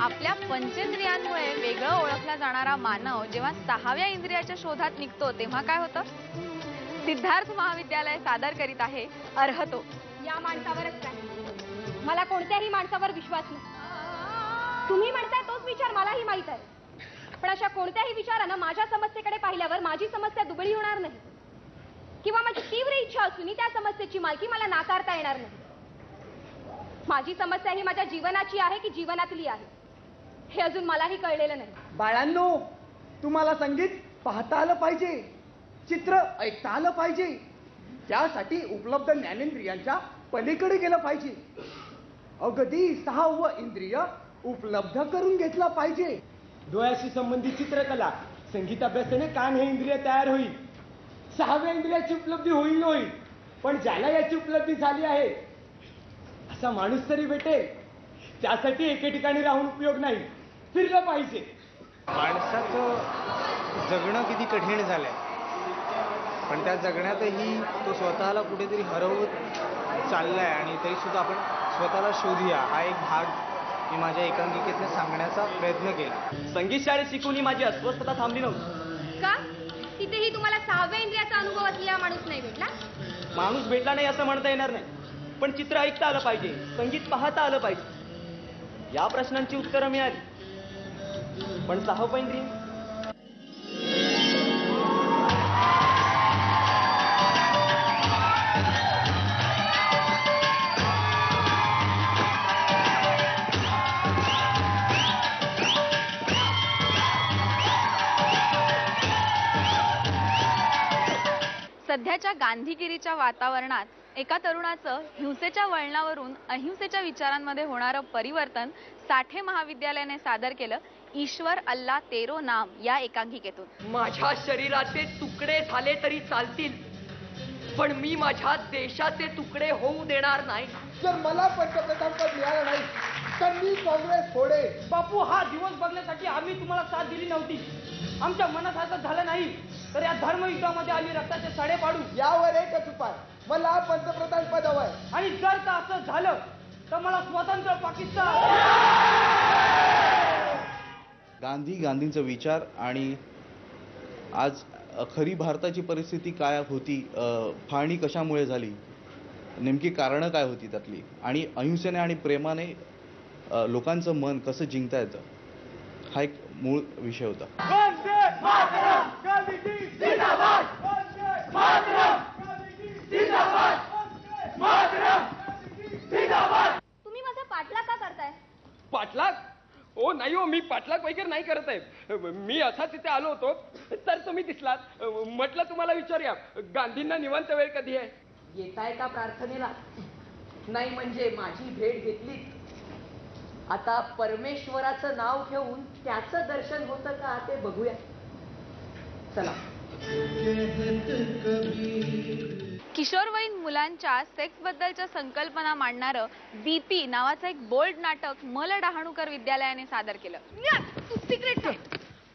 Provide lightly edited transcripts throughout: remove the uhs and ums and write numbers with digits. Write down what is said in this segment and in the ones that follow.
आपल्या पंचेंद्रियांमुळे वेगळं ओळखला जाणारा मानव जेव्हा 6व्या इंद्रियाच्या शोधात निघतो तेव्हा काय होतं? सिद्धार्थ महाविद्यालय सादर करीत आहे अर्हतो. या माणसावरच काय, मला कोणत्याही माणसावर विश्वास नाही. तुम्ही म्हणताय तोच विचार मलाही माहित आहे, पण अशा कोणत्याही विचारानं माझ्या समस्येकडे पाहिल्यावर माझी समस्या दुबळी होणार नाही, किंवा माझी तीव्र इच्छा असूनही त्या समस्येची मालकी मला नाकारता येणार नाही. माझी समस्या ही माझ्या जीवनाची आहे की जीवनातली आहे हे अजून मलाही कळलेलं नाही. बाळांनो, तुम्हाला संगीत पाहता आलं पाहिजे, चित्र ऐकता आलं पाहिजे, त्यासाठी उपलब्ध ज्ञानेंद्रियांच्या पलीकडे गेलं पाहिजे. अगदी 6वं इंद्रिय उपलब्ध करून घेतलं पाहिजे. डोळ्याशी संबंधित चित्रकला, संगीत अभ्यासाने कान हे इंद्रिय तयार होईल. 6व्या इंद्रियाची उपलब्धी होईल होईल, पण ज्याला याची उपलब्धी झाली आहे असा माणूस तरी भेटेल. त्यासाठी एके ठिकाणी राहून उपयोग नाही, फिरलं पाहिजे. माणसाचं जगणं किती कठीण झालंय, पण त्या जगण्यातही तो स्वतःला कुठेतरी हरवत चाललाय. आणि तरी सुद्धा आपण स्वतःला शोधूया हा एक भाग मी माझ्या एकांकिकेतनं सांगण्याचा प्रयत्न केला. संगीत शाळेत शिकून माझी अस्वस्थता थांबली नव्हती. का? तिथेही तुम्हाला 6व्या इंद्रियाचा अनुभव असलेला माणूस नाही भेटला? माणूस भेटला नाही असं म्हणता येणार नाही, पण चित्र ऐकता आलं पाहिजे, संगीत पाहता आलं पाहिजे. या प्रश्नांची उत्तरं मिळाली, पण 6वं इंद्रिय सध्याच्या गांधीगिरीच्या वातावरणात एका तरुणाचं हिंसेच्या वळणावरून अहिंसेच्या विचारांमध्ये होणारं परिवर्तन साठे महाविद्यालयाने सादर केलं ईश्वर अल्लाह तेरो नाम या एकांकिकेतून. माझ्या शरीराचे तुकडे झाले तरी चालतील, पण मी माझ्या देशाचे तुकडे होऊ देणार नाही. जर मला पंतप्रधान पद मिळालं नाही तर मी काँग्रेस सोडेल. बापू, हा दिवस बघण्यासाठी आम्ही तुम्हाला साथ दिली नव्हती. आमच्या मनासारखं झालं नाही तर या धर्मयुद्धामध्ये आम्ही रक्ताचे सडे पाडू. यावर एकच उपाय, मला पंतप्रधान पद हवंय. आणि जर का असं झालं तर मला स्वतंत्र पाकिस्तान. गांधींचा विचार आणि आज खरी भारताची परिस्थिती काय होती, फाळणी कशामुळे झाली, नेमकी कारणं काय होती त्यातली, आणि अहिंसेने आणि प्रेमाने लोकांचं मन कसं जिंकता येतं, हा एक मूळ विषय होता. तुम्ही माझा पाठलाग का करताय? पाठलाग? ओ नाही हो, मी पाठलाग वगैरे नाही करत आहे. मी असा तिथे आलो होतो तर तुम्ही दिसलात. म्हटलं तुम्हाला विचारूया, गांधींना निवांत वेळ कधी आहे? येताय का प्रार्थनेला? नाही म्हणजे माझी भेट घेतली. आता परमेश्वराचं नाव घेऊन त्याचं दर्शन होतं का ते बघूया. चला. किशोरवयीन मुलांच्या सेक्स बद्दलच्या संकल्पना मांडणारं बीपी नावाचं एक बोल्ड नाटक मल डहाणूकर विद्यालयाने सादर केलं. तू सिगरेट काय?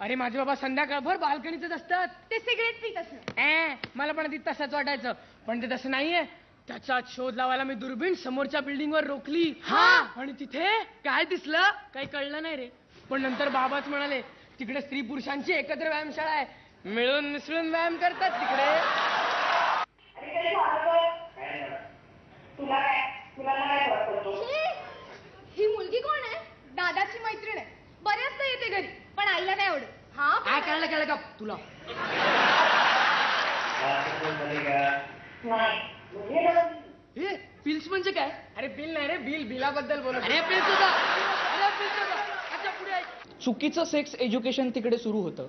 अरे माझे बाबा संध्याकाळभर बाल्कनीतच असतात. ते सिगरेट पीत असणार. मला पण आधी तसंच वाटायचं, पण ते तसं नाहीये. त्याचा शोध लावायला मी दुर्बीण समोरच्या बिल्डिंग वर रोखली. आणि तिथे काय दिसलं काही कळलं नाही रे. पण नंतर बाबाच म्हणाले तिकडे स्त्री पुरुषांची एकत्र व्यायामशाळा आहे, मिळून मिसळून व्यायाम करतात तिकडे. ही मुलगी कोण आहे? दादाची मैत्रीण आहे. बऱ्याचदा येते घरी, पण आईला नाही आवडत. हा कळलं का तुला? हे बिल्स म्हणजे काय? अरे बिल नाही रे, बिलाबद्दल बोलत. चुकीचं सेक्स एज्युकेशन तिकडे सुरू होतं.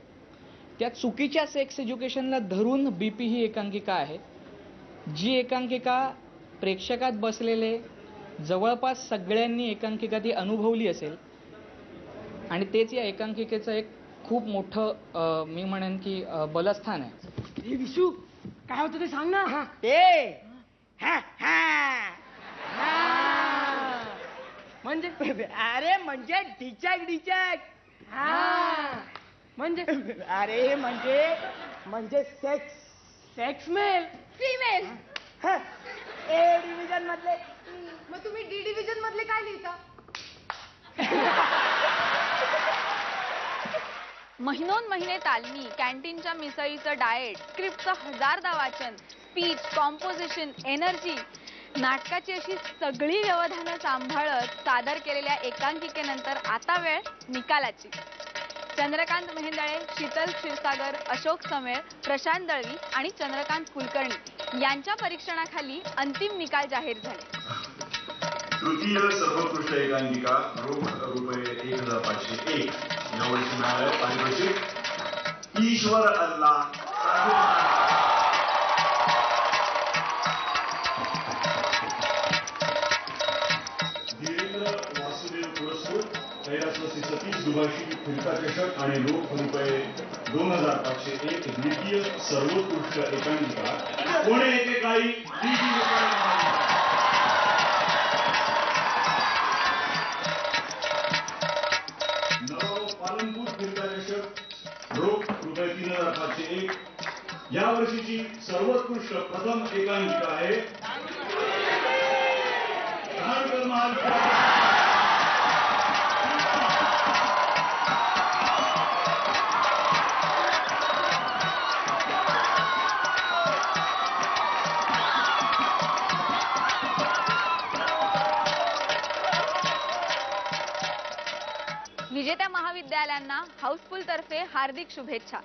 त्या चुकीच्या सेक्स एज्युकेशनला धरून बीपी ही एकांकिका आहे, जी एकांकिका प्रेक्षकात बसलेले जवळपास सगळ्यांनी एकांकिका ती अनुभवली असेल. आणि तेच या एकांकिकेचं एक खूप मोठं मी म्हणेन की बलस्थान आहे. हे विशू, काय होतं ते सांग ना. म्हणजे अरे म्हणजे डिचॅक. म्हणजे अरे म्हणजे सेक्स मेल फिमेल. ए डिव्हिजन मधले. मग तुम्ही डी डिव्हिजन मधले काय लिहिता? महिनोन महिने तालमी, कॅन्टीनच्या मिसळीचं डाएट, स्क्रिप्टचं हजारदा वाचन, स्पीच, कॉम्पोजिशन, एनर्जी, नाटकाची अशी सगळी व्यवधानं सांभाळत सादर केलेल्या एकांकिकेनंतर आता वेळ निकालाची. चंद्रकांत मेहेंदळे, शीतल क्षीरसागर, अशोक समेळ, प्रशांत दळवी आणि चंद्रकांत कुलकर्णी यांच्या परीक्षणाखाली अंतिम निकाल जाहीर झाले. तृतीय सर्वोत्कृष्ट एकांकिका रोख रुपये 1501 यावर्षी मिळालं पारितोषिक ईश्वर अल्लाह. धीरेंद्र वासुदेव पुरस्कृत कैलासवासी सतीश दुभाषी फिरता चषक आणि रोख रुपये 2501 द्वितीय सर्वोत्कृष्ट एकांकिका पुणे एकेकाळी पालनपूर फिरता चषक रोख रुपये 3501 या वर्षीची सर्वोत्कृष्ट प्रथम एकांकिका आहे धारकर महाविद्यालय. विजेत्या महाविद्यालयांना हाऊसफुल तर्फे हार्दिक शुभेच्छा.